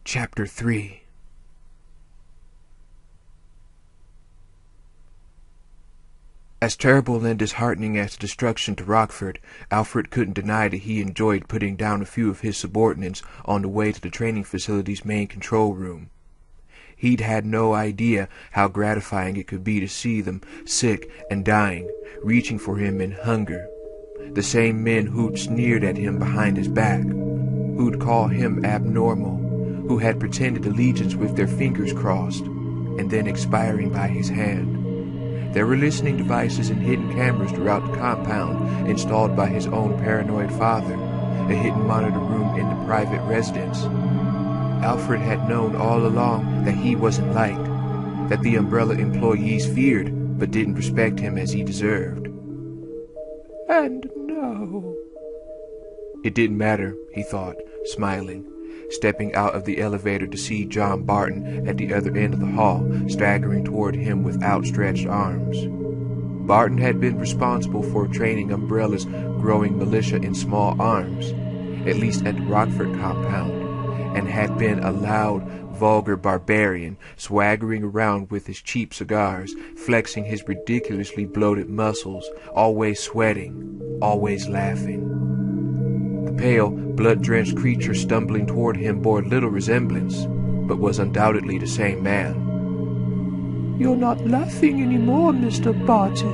Chapter 3. As terrible and disheartening as the destruction to Rockford, Alfred couldn't deny that he enjoyed putting down a few of his subordinates on the way to the training facility's main control room. He'd had no idea how gratifying it could be to see them, sick and dying, reaching for him in hunger. The same men who'd sneered at him behind his back, who'd called him abnormal, who had pretended allegiance with their fingers crossed, and then expiring by his hand. There were listening devices and hidden cameras throughout the compound installed by his own paranoid father, a hidden monitor room in the private residence. Alfred had known all along that he wasn't liked, that the Umbrella employees feared but didn't respect him as he deserved. And no. It didn't matter, he thought, smiling, stepping out of the elevator to see John Barton at the other end of the hall, staggering toward him with outstretched arms. Barton had been responsible for training Umbrella's growing militia in small arms, at least at the Rockford compound, and had been a loud, vulgar barbarian, swaggering around with his cheap cigars, flexing his ridiculously bloated muscles, always sweating, always laughing. The pale, blood-drenched creature stumbling toward him bore little resemblance, but was undoubtedly the same man. "You're not laughing anymore, Mr. Barton,"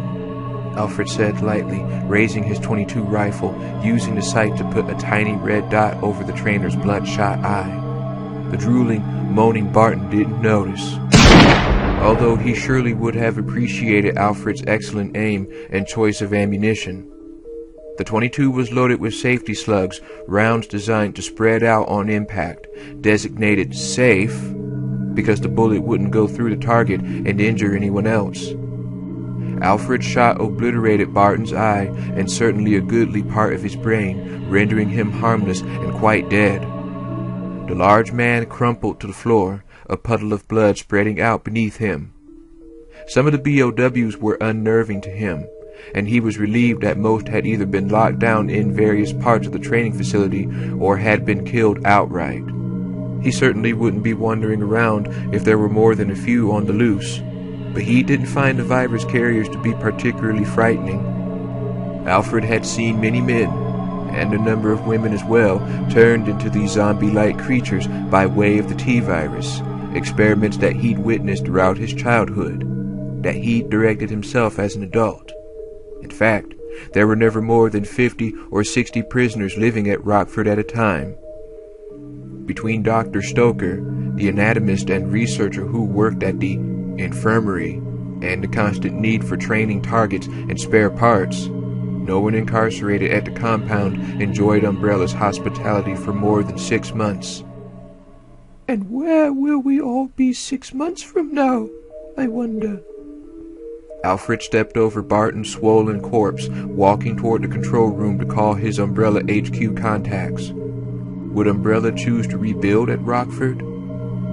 Alfred said lightly, raising his .22 rifle, using the sight to put a tiny red dot over the trainer's bloodshot eye. The drooling, moaning Barton didn't notice, although he surely would have appreciated Alfred's excellent aim and choice of ammunition. The .22 was loaded with safety slugs, rounds designed to spread out on impact, designated safe because the bullet wouldn't go through the target and injure anyone else. Alfred's shot obliterated Barton's eye and certainly a goodly part of his brain, rendering him harmless and quite dead. The large man crumpled to the floor, a puddle of blood spreading out beneath him. Some of the BOWs were unnerving to him, and he was relieved that most had either been locked down in various parts of the training facility or had been killed outright. He certainly wouldn't be wandering around if there were more than a few on the loose, but he didn't find the virus carriers to be particularly frightening. Alfred had seen many men, and a number of women as well, turned into these zombie-like creatures by way of the T-virus, experiments that he'd witnessed throughout his childhood, that he'd directed himself as an adult. In fact, there were never more than 50 or 60 prisoners living at Rockford at a time. Between Dr. Stoker, the anatomist and researcher who worked at the infirmary, and the constant need for training targets and spare parts, no one incarcerated at the compound enjoyed Umbrella's hospitality for more than 6 months. And where will we all be 6 months from now, I wonder? Alfred stepped over Barton's swollen corpse, walking toward the control room to call his Umbrella HQ contacts. Would Umbrella choose to rebuild at Rockford?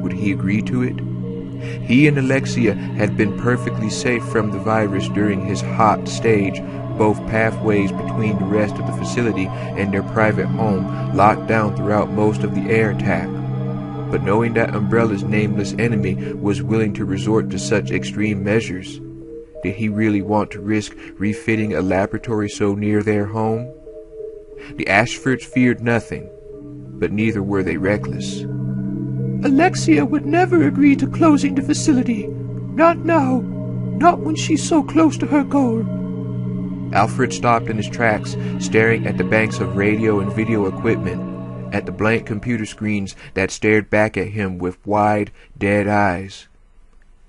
Would he agree to it? He and Alexia had been perfectly safe from the virus during his hot stage, both pathways between the rest of the facility and their private home locked down throughout most of the air attack. But knowing that Umbrella's nameless enemy was willing to resort to such extreme measures, did he really want to risk refitting a laboratory so near their home? The Ashfords feared nothing, but neither were they reckless. Alexia would never agree to closing the facility. Not now. Not when she's so close to her goal. Alfred stopped in his tracks, staring at the banks of radio and video equipment, at the blank computer screens that stared back at him with wide, dead eyes.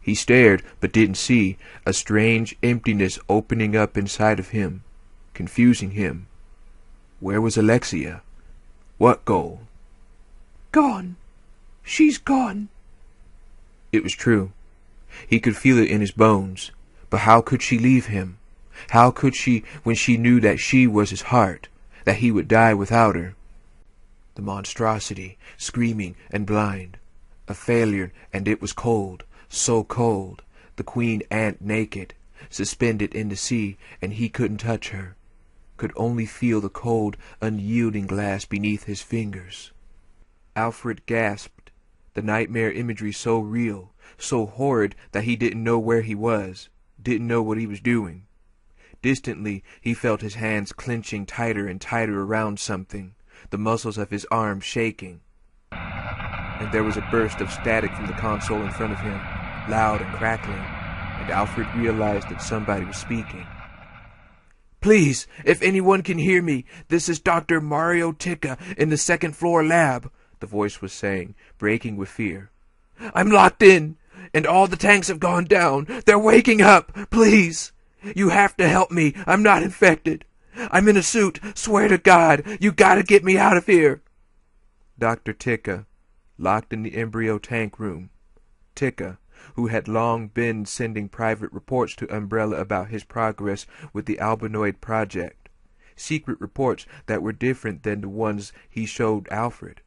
He stared, but didn't see, a strange emptiness opening up inside of him, confusing him. Where was Alexia? What goal? Gone. She's gone. It was true. He could feel it in his bones. But how could she leave him? How could she, when she knew that she was his heart, that he would die without her? The monstrosity, screaming and blind. A failure, and it was cold, so cold. The queen ant naked, suspended in the sea, and he couldn't touch her. Could only feel the cold, unyielding glass beneath his fingers. Alfred gasped, the nightmare imagery so real, so horrid that he didn't know where he was, didn't know what he was doing. Distantly, he felt his hands clenching tighter and tighter around something, the muscles of his arms shaking. And there was a burst of static from the console in front of him, loud and crackling, and Alfred realized that somebody was speaking. "Please, if anyone can hear me, this is Dr. Mario Tikka in the second-floor lab," the voice was saying, breaking with fear. "I'm locked in, and all the tanks have gone down. They're waking up. Please! You have to help me. I'm not infected. I'm in a suit. Swear to God, you gotta get me out of here." Dr. Tikka, locked in the embryo tank room. Tikka, who had long been sending private reports to Umbrella about his progress with the Albinoid project. Secret reports that were different than the ones he showed Alfred.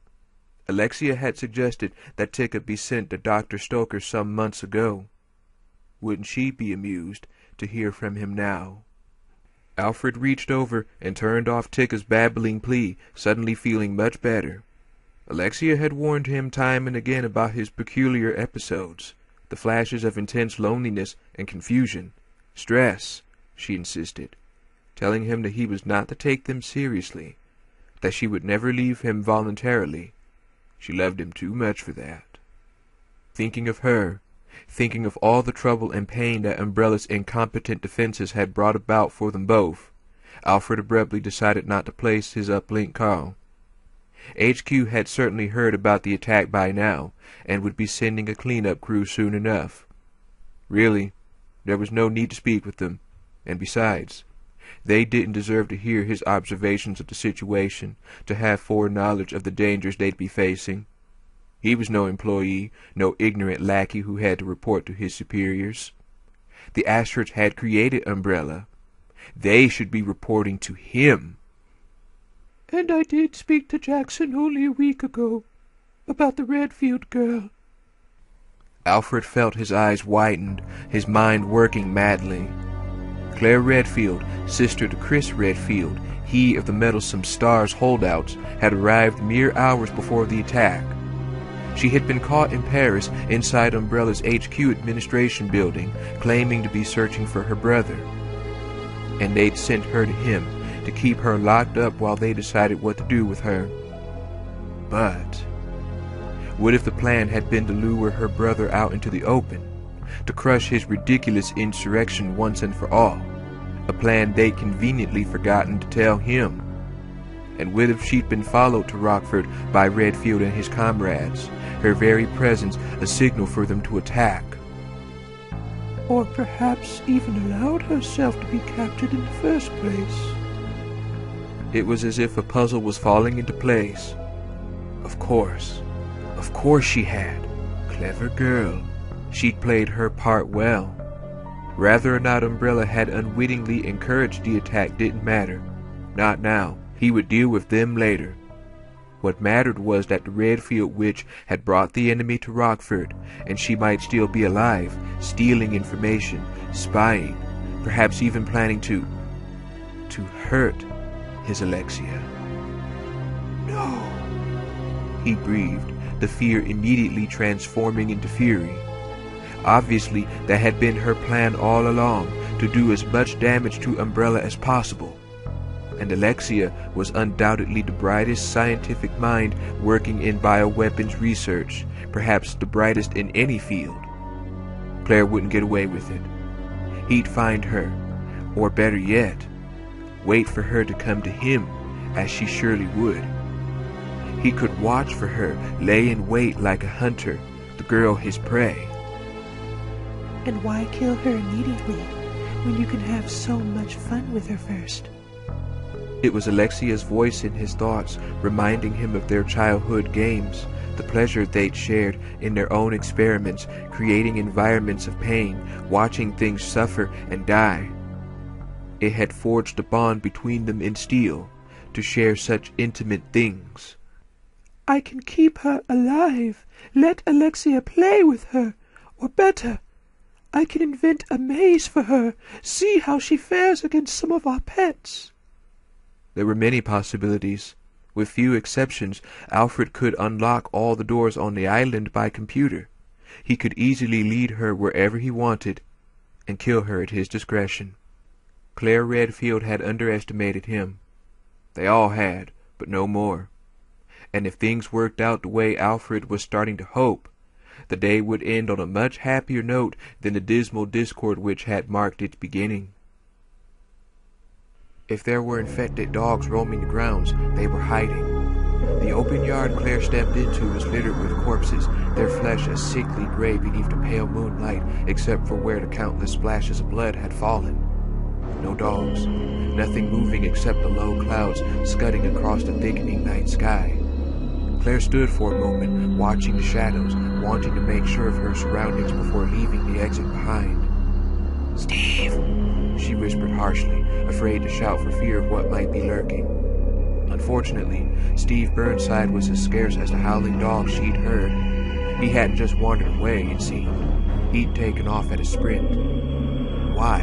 Alexia had suggested that Tikka be sent to Dr. Stoker some months ago. Wouldn't she be amused to hear from him now? Alfred reached over and turned off Tikka's babbling plea, suddenly feeling much better. Alexia had warned him time and again about his peculiar episodes, the flashes of intense loneliness and confusion. Stress, she insisted, telling him that he was not to take them seriously, that she would never leave him voluntarily. She loved him too much for that. Thinking of her, thinking of all the trouble and pain that Umbrella's incompetent defenses had brought about for them both, Alfred abruptly decided not to place his uplink call. HQ had certainly heard about the attack by now, and would be sending a cleanup crew soon enough. Really, there was no need to speak with them, and besides, they didn't deserve to hear his observations of the situation, to have foreknowledge of the dangers they'd be facing. He was no employee, no ignorant lackey who had to report to his superiors. The Asterts had created Umbrella. They should be reporting to him. "And I did speak to Jackson only a week ago, about the Redfield girl." Alfred felt his eyes widened, his mind working madly. Claire Redfield, sister to Chris Redfield, he of the meddlesome Stars holdouts, had arrived mere hours before the attack. She had been caught in Paris inside Umbrella's HQ administration building, claiming to be searching for her brother. And they'd sent her to him, to keep her locked up while they decided what to do with her. But what if the plan had been to lure her brother out into the open, to crush his ridiculous insurrection once and for all, a plan they'd conveniently forgotten to tell him? And what if she'd been followed to Rockford by Redfield and his comrades, her very presence a signal for them to attack? Or perhaps even allowed herself to be captured in the first place. It was as if a puzzle was falling into place. Of course she had. Clever girl. She'd played her part well. Whether or not Umbrella had unwittingly encouraged the attack didn't matter. Not now. He would deal with them later. What mattered was that the Redfield witch had brought the enemy to Rockford, and she might still be alive, stealing information, spying, perhaps even planning to hurt his Alexia. No, he breathed, the fear immediately transforming into fury. Obviously, that had been her plan all along, to do as much damage to Umbrella as possible. And Alexia was undoubtedly the brightest scientific mind working in bioweapons research, perhaps the brightest in any field. Claire wouldn't get away with it. He'd find her, or better yet, wait for her to come to him, as she surely would. He could watch for her, lay in wait like a hunter, the girl his prey. And why kill her immediately, when you can have so much fun with her first? It was Alexia's voice in his thoughts, reminding him of their childhood games, the pleasure they'd shared in their own experiments, creating environments of pain, watching things suffer and die. It had forged a bond between them in steel, to share such intimate things. I can keep her alive, let Alexia play with her, or better, I can invent a maze for her, see how she fares against some of our pets. There were many possibilities, With few exceptions, Alfred could unlock all the doors on the island by computer. He could easily lead her wherever he wanted and kill her at his discretion. Claire Redfield had underestimated him. They all had, but no more. And if things worked out the way Alfred was starting to hope, the day would end on a much happier note than the dismal discord which had marked its beginning. If there were infected dogs roaming the grounds, they were hiding. The open yard Claire stepped into was littered with corpses, their flesh a sickly gray beneath the pale moonlight, except for where the countless splashes of blood had fallen. No dogs, nothing moving except the low clouds scudding across the thickening night sky. Claire stood for a moment, watching the shadows, wanting to make sure of her surroundings before leaving the exit behind. "Steve!" she whispered harshly, afraid to shout for fear of what might be lurking. Unfortunately, Steve Burnside was as scarce as the howling dog she'd heard. He hadn't just wandered away, it seemed. He'd taken off at a sprint. Why?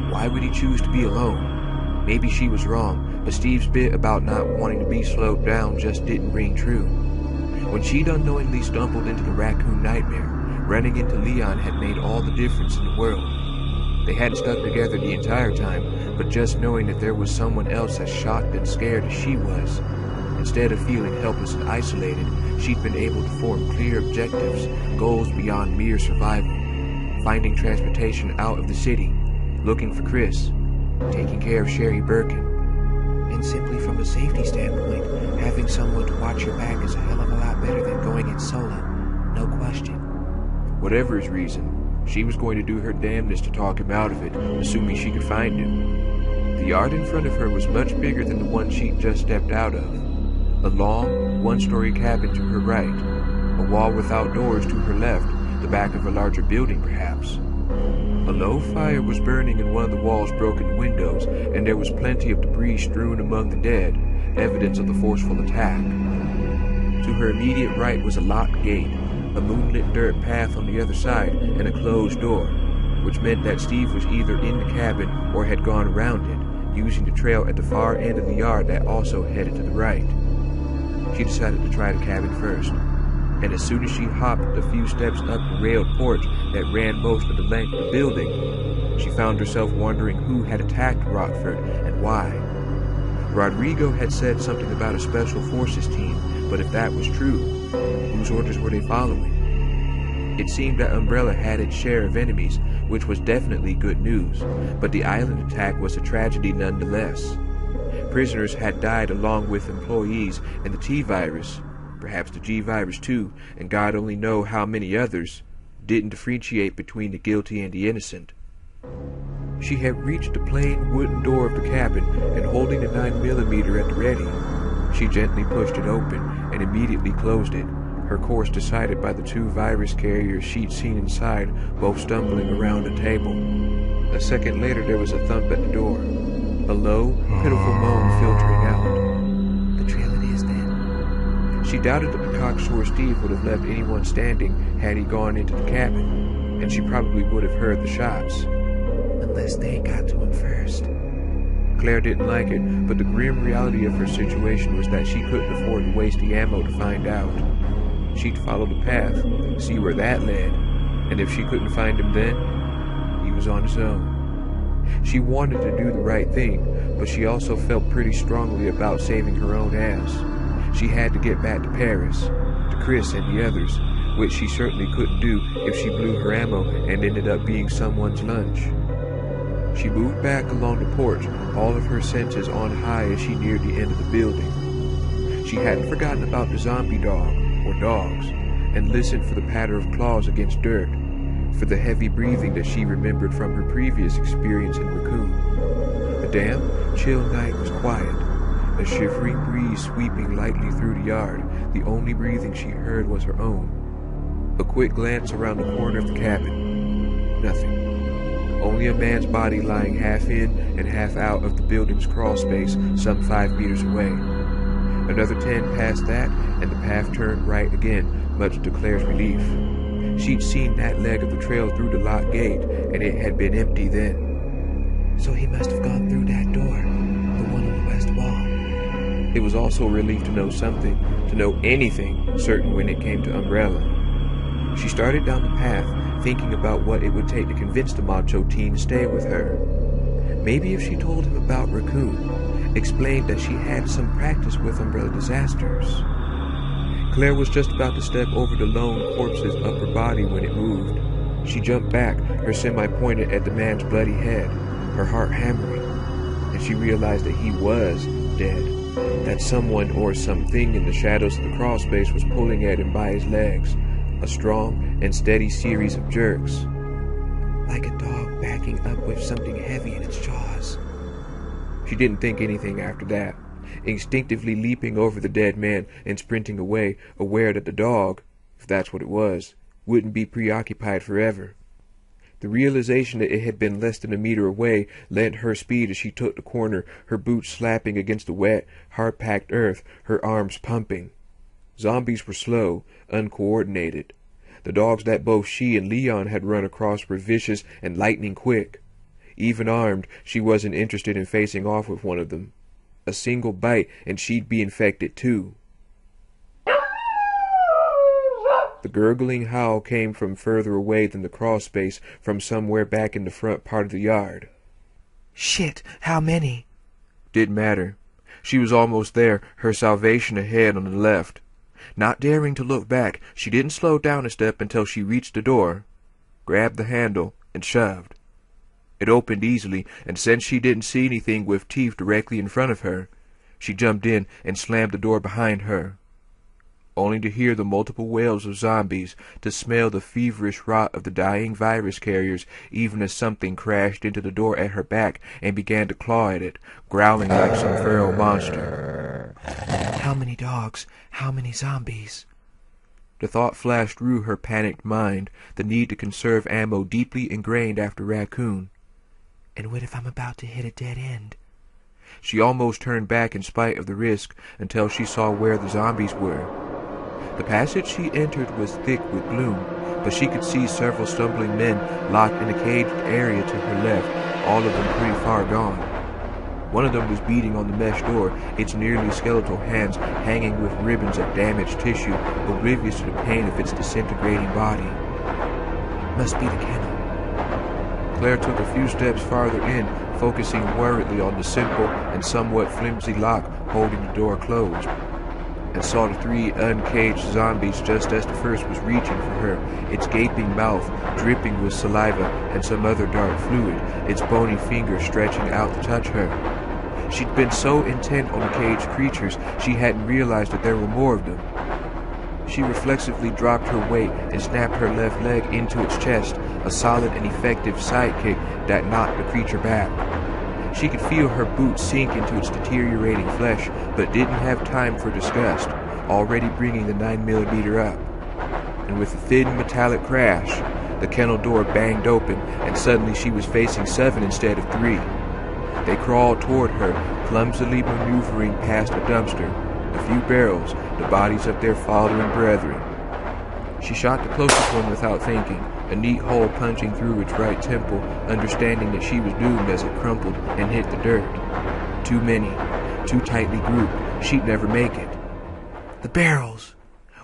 Why would he choose to be alone? Maybe she was wrong, but Steve's bit about not wanting to be slowed down just didn't ring true. When she'd unknowingly stumbled into the raccoon nightmare, running into Leon had made all the difference in the world. They hadn't stuck together the entire time, but just knowing that there was someone else as shocked and scared as she was, instead of feeling helpless and isolated, she'd been able to form clear objectives, goals beyond mere survival. Finding transportation out of the city, looking for Chris, taking care of Sherry Birkin. And simply from a safety standpoint, having someone to watch your back is a hell of a lot better than going it solo. No question. Whatever his reason, she was going to do her damnedest to talk him out of it, assuming she could find him. The yard in front of her was much bigger than the one she'd just stepped out of. A long, one-story cabin to her right, a wall without doors to her left, the back of a larger building perhaps. A low fire was burning in one of the wall's broken windows, and there was plenty of debris strewn among the dead, evidence of the forceful attack. To her immediate right was a locked gate, a moonlit dirt path on the other side, and a closed door, which meant that Steve was either in the cabin or had gone around it, using the trail at the far end of the yard that also headed to the right. She decided to try the cabin first, and as soon as she hopped a few steps up the railed porch that ran most of the length of the building, she found herself wondering who had attacked Rockford and why. Rodrigo had said something about a special forces team, but if that was true, whose orders were they following? It seemed that Umbrella had its share of enemies, which was definitely good news, but the island attack was a tragedy nonetheless. Prisoners had died along with employees, and the T-virus, perhaps the G-virus too, and God only know how many others, didn't differentiate between the guilty and the innocent. She had reached the plain wooden door of the cabin, and holding the 9mm at the ready, she gently pushed it open and immediately closed it, her course decided by the two virus carriers she'd seen inside, both stumbling around a table. A second later there was a thump at the door, a low, pitiful moan filtering out. The trail it is, then. She doubted that the cocksure Steve would have left anyone standing had he gone into the cabin, and she probably would have heard the shots. Unless they got to him first. Claire didn't like it, but the grim reality of her situation was that she couldn't afford to waste the ammo to find out. She'd follow the path, see where that led, and if she couldn't find him then, he was on his own. She wanted to do the right thing, but she also felt pretty strongly about saving her own ass. She had to get back to Paris, to Chris and the others, which she certainly couldn't do if she blew her ammo and ended up being someone's lunch. She moved back along the porch, all of her senses on high as she neared the end of the building. She hadn't forgotten about the zombie dog, or dogs, and listened for the patter of claws against dirt, for the heavy breathing that she remembered from her previous experience in Raccoon. The damp, chill night was quiet, a shivering breeze sweeping lightly through the yard. The only breathing she heard was her own. A quick glance around the corner of the cabin. Nothing. Only a man's body lying half in and half out of the building's crawl space some 5 meters away. Another 10 past that, and the path turned right again, much to Claire's relief. She'd seen that leg of the trail through the locked gate, and it had been empty then. So he must have gone through that door, the one on the west wall. It was also a relief to know something, to know anything certain when it came to Umbrella. She started down the path, thinking about what it would take to convince the macho teen to stay with her. Maybe if she told him about Raccoon, explained that she had some practice with umbrella disasters. Claire was just about to step over the lone corpse's upper body when it moved. She jumped back, her semi pointed at the man's bloody head, her heart hammering, and she realized that he was dead, that someone or something in the shadows of the crawl space was pulling at him by his legs, a strong and steady series of jerks, like a dog backing up with something heavy in its jaws. She didn't think anything after that, instinctively leaping over the dead man and sprinting away, aware that the dog, if that's what it was, wouldn't be preoccupied forever. The realization that it had been less than a meter away lent her speed as she took the corner, her boots slapping against the wet, hard-packed earth, her arms pumping. Zombies were slow, uncoordinated. The dogs that both she and Leon had run across were vicious and lightning quick. Even armed, she wasn't interested in facing off with one of them. A single bite and she'd be infected too. The gurgling howl came from further away than the crawl space, from somewhere back in the front part of the yard. Shit, how many? Didn't matter. She was almost there, her salvation ahead on the left. Not daring to look back, she didn't slow down a step until she reached the door, grabbed the handle, and shoved. It opened easily, and since she didn't see anything with teeth directly in front of her, she jumped in and slammed the door behind her, only to hear the multiple wails of zombies, to smell the feverish rot of the dying virus carriers, even as something crashed into the door at her back and began to claw at it, growling like some feral monster. How many dogs? How many zombies? The thought flashed through her panicked mind, the need to conserve ammo deeply ingrained after Raccoon. And what if I'm about to hit a dead end? She almost turned back in spite of the risk until she saw where the zombies were. The passage she entered was thick with gloom, but she could see several stumbling men locked in a caged area to her left, all of them pretty far gone. One of them was beating on the mesh door, its nearly skeletal hands hanging with ribbons of damaged tissue, oblivious to the pain of its disintegrating body. Must be the kennel. Claire took a few steps farther in, focusing worriedly on the simple and somewhat flimsy lock holding the door closed, and saw the three uncaged zombies just as the first was reaching for her, its gaping mouth dripping with saliva and some other dark fluid, its bony fingers stretching out to touch her. She'd been so intent on the caged creatures, she hadn't realized that there were more of them. She reflexively dropped her weight and snapped her left leg into its chest, a solid and effective sidekick that knocked the creature back. She could feel her boot sink into its deteriorating flesh, but didn't have time for disgust, already bringing the 9mm up. And with a thin metallic crash, the kennel door banged open, and suddenly she was facing 7 instead of 3. They crawled toward her, clumsily maneuvering past a dumpster, a few barrels, the bodies of their fallen brethren. She shot the closest one without thinking, a neat hole punching through its right temple, understanding that she was doomed as it crumpled and hit the dirt. Too many, too tightly grouped, she'd never make it. The barrels!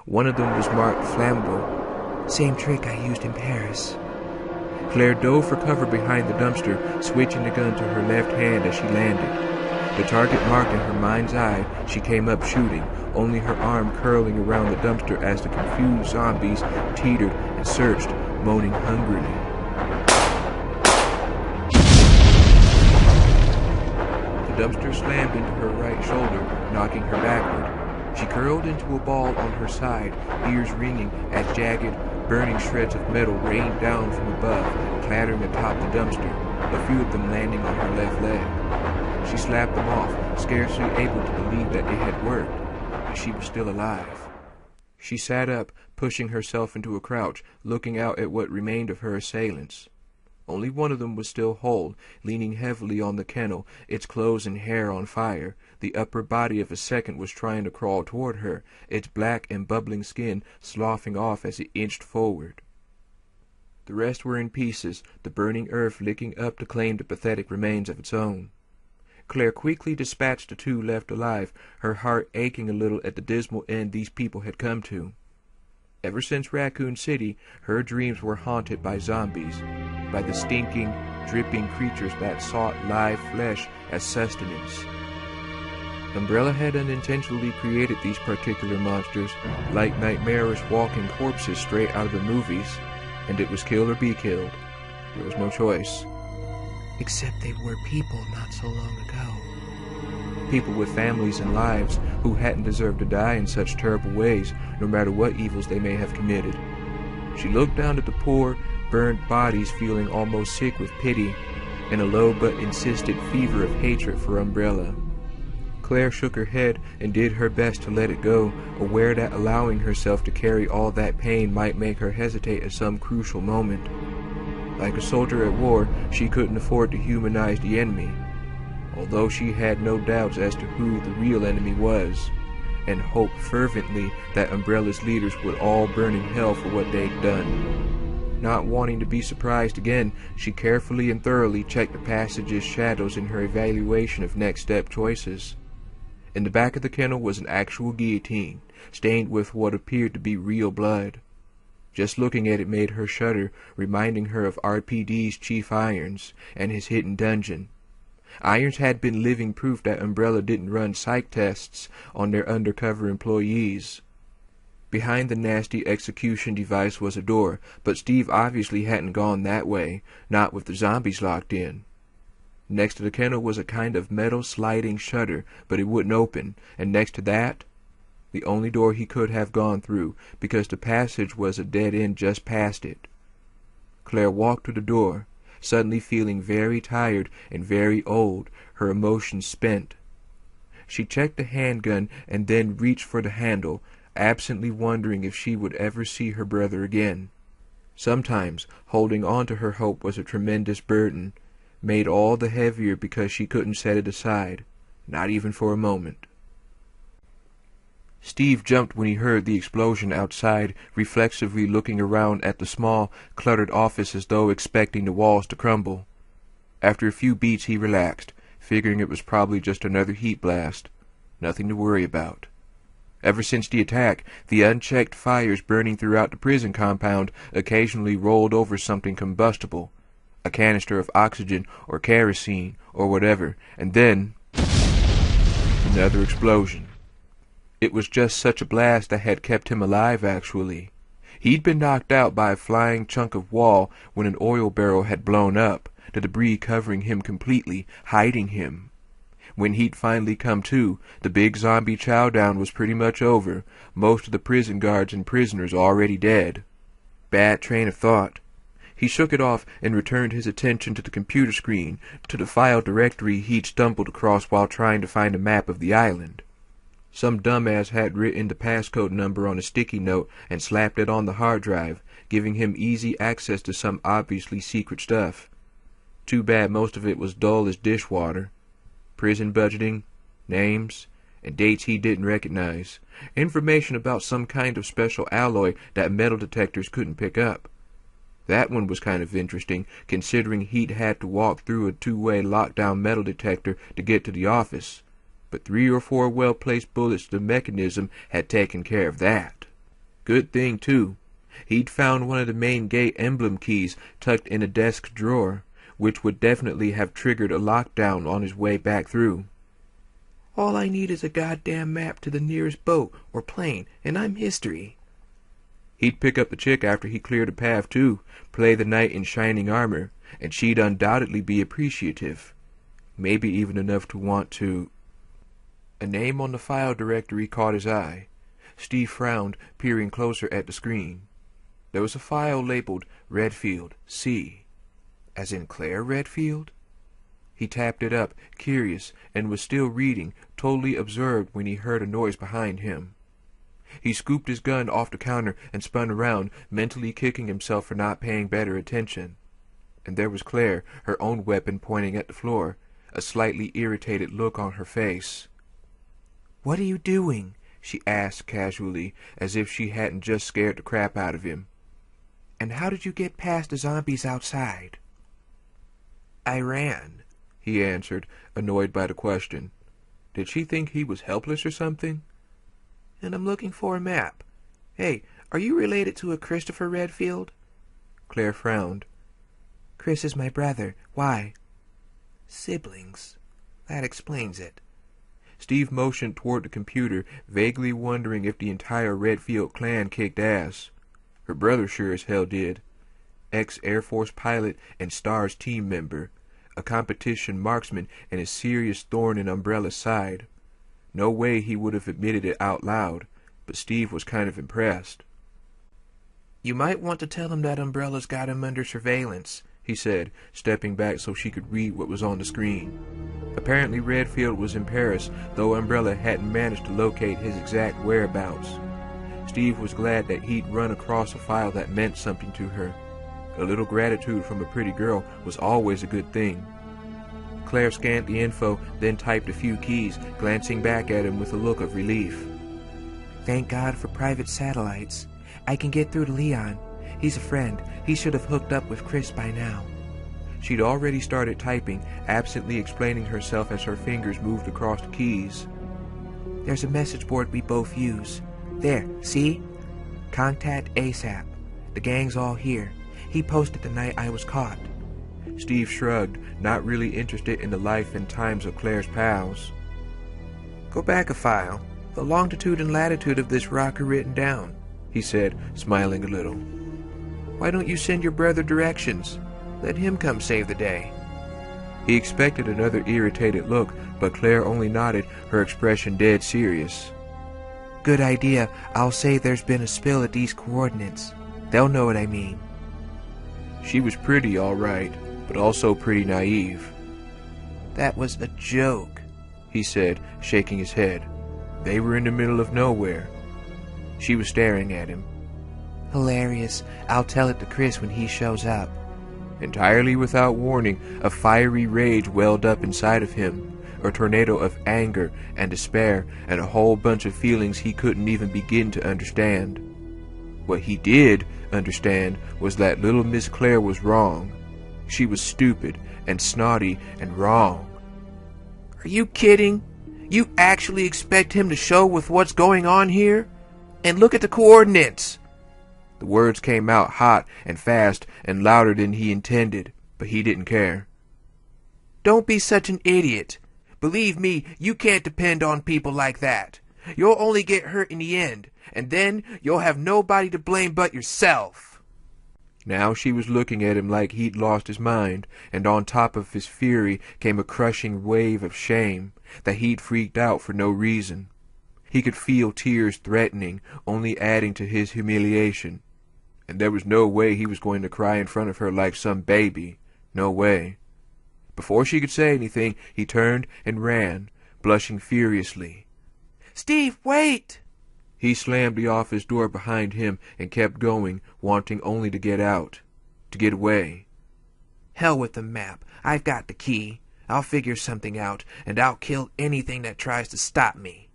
One of them was marked flammable. Same trick I used in Paris. Claire dove for cover behind the dumpster, switching the gun to her left hand as she landed. The target marked in her mind's eye, she came up shooting, only her arm curling around the dumpster as the confused zombies teetered and searched, moaning hungrily. The dumpster slammed into her right shoulder, knocking her backward. She curled into a ball on her side, ears ringing as jagged, burning shreds of metal rained down from above, clattering atop the dumpster, a few of them landing on her left leg. She slapped them off, scarcely able to believe that it had worked, and she was still alive. She sat up, pushing herself into a crouch, looking out at what remained of her assailants. Only one of them was still whole, leaning heavily on the kennel, its clothes and hair on fire. The upper body of a second was trying to crawl toward her, its black and bubbling skin sloughing off as it inched forward. The rest were in pieces, the burning earth licking up to claim the pathetic remains of its own. Claire quickly dispatched the two left alive, her heart aching a little at the dismal end these people had come to. Ever since Raccoon City, her dreams were haunted by zombies, by the stinking, dripping creatures that sought live flesh as sustenance. Umbrella had unintentionally created these particular monsters, like nightmarish walking corpses straight out of the movies, and it was kill or be killed. There was no choice. Except they were people not so long ago. People with families and lives who hadn't deserved to die in such terrible ways, no matter what evils they may have committed. She looked down at the poor, burned bodies, feeling almost sick with pity, and a low but insistent fever of hatred for Umbrella. Claire shook her head and did her best to let it go, aware that allowing herself to carry all that pain might make her hesitate at some crucial moment. Like a soldier at war, she couldn't afford to humanize the enemy, although she had no doubts as to who the real enemy was, and hoped fervently that Umbrella's leaders would all burn in hell for what they'd done. Not wanting to be surprised again, she carefully and thoroughly checked the passage's shadows in her evaluation of next step choices. In the back of the kennel was an actual guillotine, stained with what appeared to be real blood. Just looking at it made her shudder, reminding her of RPD's Chief Irons and his hidden dungeon. Irons had been living proof that Umbrella didn't run psych tests on their undercover employees. Behind the nasty execution device was a door, but Steve obviously hadn't gone that way, not with the zombies locked in. Next to the kennel was a kind of metal sliding shutter, but it wouldn't open, and next to that, the only door he could have gone through, because the passage was a dead end just past it. Claire walked to the door, suddenly feeling very tired and very old, her emotions spent. She checked the handgun and then reached for the handle, absently wondering if she would ever see her brother again. Sometimes holding on to her hope was a tremendous burden, made all the heavier because she couldn't set it aside, not even for a moment. Steve jumped when he heard the explosion outside, reflexively looking around at the small, cluttered office as though expecting the walls to crumble. After a few beats he relaxed, figuring it was probably just another heat blast. Nothing to worry about. Ever since the attack, the unchecked fires burning throughout the prison compound occasionally rolled over something combustible, a canister of oxygen or kerosene or whatever, and then another explosion. It was just such a blast that had kept him alive, actually. He'd been knocked out by a flying chunk of wall when an oil barrel had blown up, the debris covering him completely, hiding him. When he'd finally come to, the big zombie chowdown was pretty much over, most of the prison guards and prisoners already dead. Bad train of thought. He shook it off and returned his attention to the computer screen, to the file directory he'd stumbled across while trying to find a map of the island. Some dumbass had written the passcode number on a sticky note and slapped it on the hard drive, giving him easy access to some obviously secret stuff. Too bad most of it was dull as dishwater. Prison budgeting, names, and dates he didn't recognize. Information about some kind of special alloy that metal detectors couldn't pick up. That one was kind of interesting, considering he'd had to walk through a two-way lockdown metal detector to get to the office. But 3 or 4 well-placed bullets to the mechanism had taken care of that. Good thing, too. He'd found one of the main gate emblem keys tucked in a desk drawer, which would definitely have triggered a lockdown on his way back through. All I need is a goddamn map to the nearest boat or plane, and I'm history. He'd pick up the chick after he cleared a path, too, play the knight in shining armor, and she'd undoubtedly be appreciative. Maybe even enough to want to... A name on the file directory caught his eye. Steve frowned, peering closer at the screen. There was a file labeled Redfield, C. As in Claire Redfield? He tapped it up, curious, and was still reading, totally absorbed when he heard a noise behind him. He scooped his gun off the counter and spun around, mentally kicking himself for not paying better attention. And there was Claire, her own weapon pointing at the floor, a slightly irritated look on her face. "What are you doing?" she asked casually, as if she hadn't just scared the crap out of him. "And how did you get past the zombies outside?" I ran. he answered, annoyed by the question. Did she think he was helpless or something? And I'm looking for a map. Hey, are you related to a Christopher Redfield? Claire frowned. Chris is my brother. Why? Siblings. That explains it. Steve motioned toward the computer, vaguely wondering if the entire Redfield clan kicked ass. Her brother sure as hell did. Ex-Air Force pilot and STARS team member, a competition marksman and a serious thorn in Umbrella's side. No way he would have admitted it out loud, but Steve was kind of impressed. You might want to tell him that Umbrella's got him under surveillance, he said, stepping back so she could read what was on the screen. Apparently Redfield was in Paris, though Umbrella hadn't managed to locate his exact whereabouts. Steve was glad that he'd run across a file that meant something to her. A little gratitude from a pretty girl was always a good thing. Claire scanned the info, then typed a few keys, glancing back at him with a look of relief. Thank God for private satellites. I can get through to Leon. He's a friend. He should have hooked up with Chris by now. She'd already started typing, absently explaining herself as her fingers moved across the keys. There's a message board we both use. There, see? Contact ASAP. The gang's all here. He posted the night I was caught. Steve shrugged, not really interested in the life and times of Claire's pals. Go back a file. The longitude and latitude of this rock are written down, he said, smiling a little. Why don't you send your brother directions? Let him come save the day. He expected another irritated look, but Claire only nodded, her expression dead serious. Good idea. I'll say there's been a spill at these coordinates. They'll know what I mean. She was pretty, all right, but also pretty naive. That was a joke, he said, shaking his head. They were in the middle of nowhere. She was staring at him. Hilarious. I'll tell it to Chris when he shows up. Entirely without warning, a fiery rage welled up inside of him, a tornado of anger and despair and a whole bunch of feelings he couldn't even begin to understand. What he did understand was that little Miss Claire was wrong. She was stupid and snotty and wrong. Are you kidding? You actually expect him to show with what's going on here? And look at the coordinates! The words came out hot and fast and louder than he intended, but he didn't care. Don't be such an idiot. Believe me, you can't depend on people like that. You'll only get hurt in the end, and then you'll have nobody to blame but yourself. Now she was looking at him like he'd lost his mind, and on top of his fury came a crushing wave of shame, that he'd freaked out for no reason. He could feel tears threatening, only adding to his humiliation. And there was no way he was going to cry in front of her like some baby. No way. Before she could say anything, he turned and ran, blushing furiously. Steve, wait! He slammed the office door behind him and kept going, wanting only to get out, to get away. Hell with the map. I've got the key. I'll figure something out, and I'll kill anything that tries to stop me.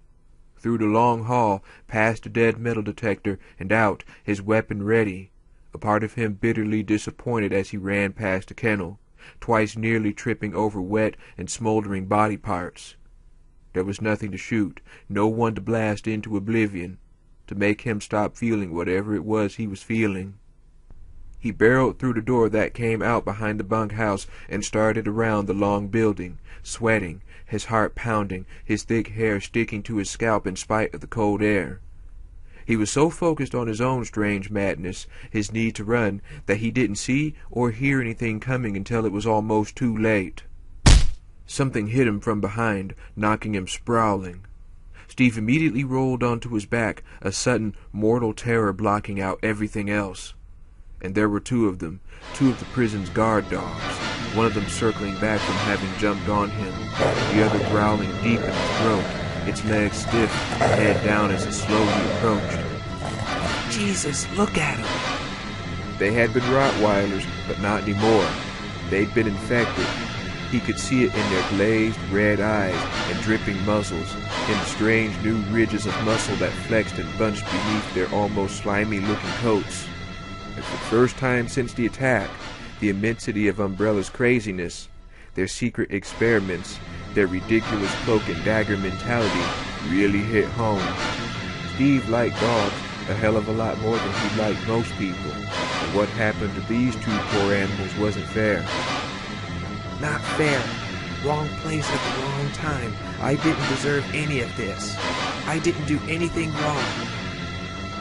Through the long hall, past the dead metal detector, and out, his weapon ready, a part of him bitterly disappointed as he ran past the kennel, twice nearly tripping over wet and smoldering body parts. There was nothing to shoot, no one to blast into oblivion, to make him stop feeling whatever it was he was feeling. He barreled through the door that came out behind the bunkhouse and started around the long building, sweating, his heart pounding, his thick hair sticking to his scalp in spite of the cold air. He was so focused on his own strange madness, his need to run, that he didn't see or hear anything coming until it was almost too late. Something hit him from behind, knocking him sprawling. Steve immediately rolled onto his back, a sudden mortal terror blocking out everything else. And there were two of them, two of the prison's guard dogs, one of them circling back from having jumped on him, the other growling deep in his throat, its legs stiff, head down as it slowly approached. Jesus, look at him! They had been Rottweilers, but not anymore. They'd been infected. He could see it in their glazed red eyes and dripping muzzles, in the strange new ridges of muscle that flexed and bunched beneath their almost slimy-looking coats. And for the first time since the attack, the immensity of Umbrella's craziness, their secret experiments, their ridiculous cloak and dagger mentality really hit home. Steve liked dogs a hell of a lot more than he liked most people, and what happened to these two poor animals wasn't fair. Not fair. Wrong place at the wrong time. I didn't deserve any of this. I didn't do anything wrong.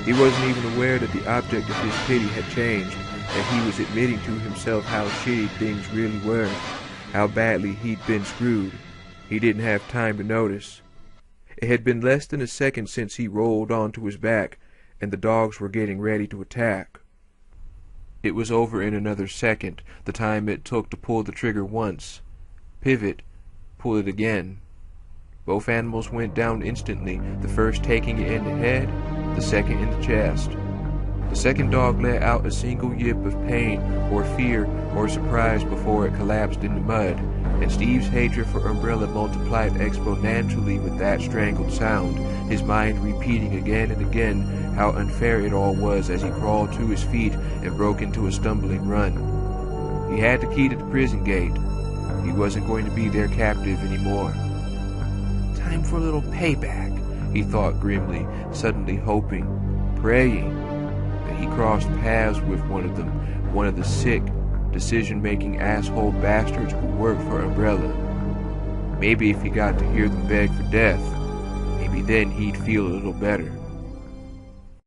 He wasn't even aware that the object of his pity had changed, and he was admitting to himself how shitty things really were, how badly he'd been screwed. He didn't have time to notice. It had been less than a second since he rolled onto his back, and the dogs were getting ready to attack. It was over in another second, the time it took to pull the trigger once. Pivot, pull it again. Both animals went down instantly, the first taking it in the head, the second in the chest. The second dog let out a single yip of pain or fear or surprise before it collapsed in the mud, and Steve's hatred for Umbrella multiplied exponentially with that strangled sound, his mind repeating again and again how unfair it all was as he crawled to his feet and broke into a stumbling run. He had the key to the prison gate. He wasn't going to be their captive anymore. Time for a little payback, he thought grimly, suddenly hoping, praying, that he crossed paths with one of them, one of the sick, decision-making asshole bastards who worked for Umbrella. Maybe if he got to hear them beg for death, maybe then he'd feel a little better.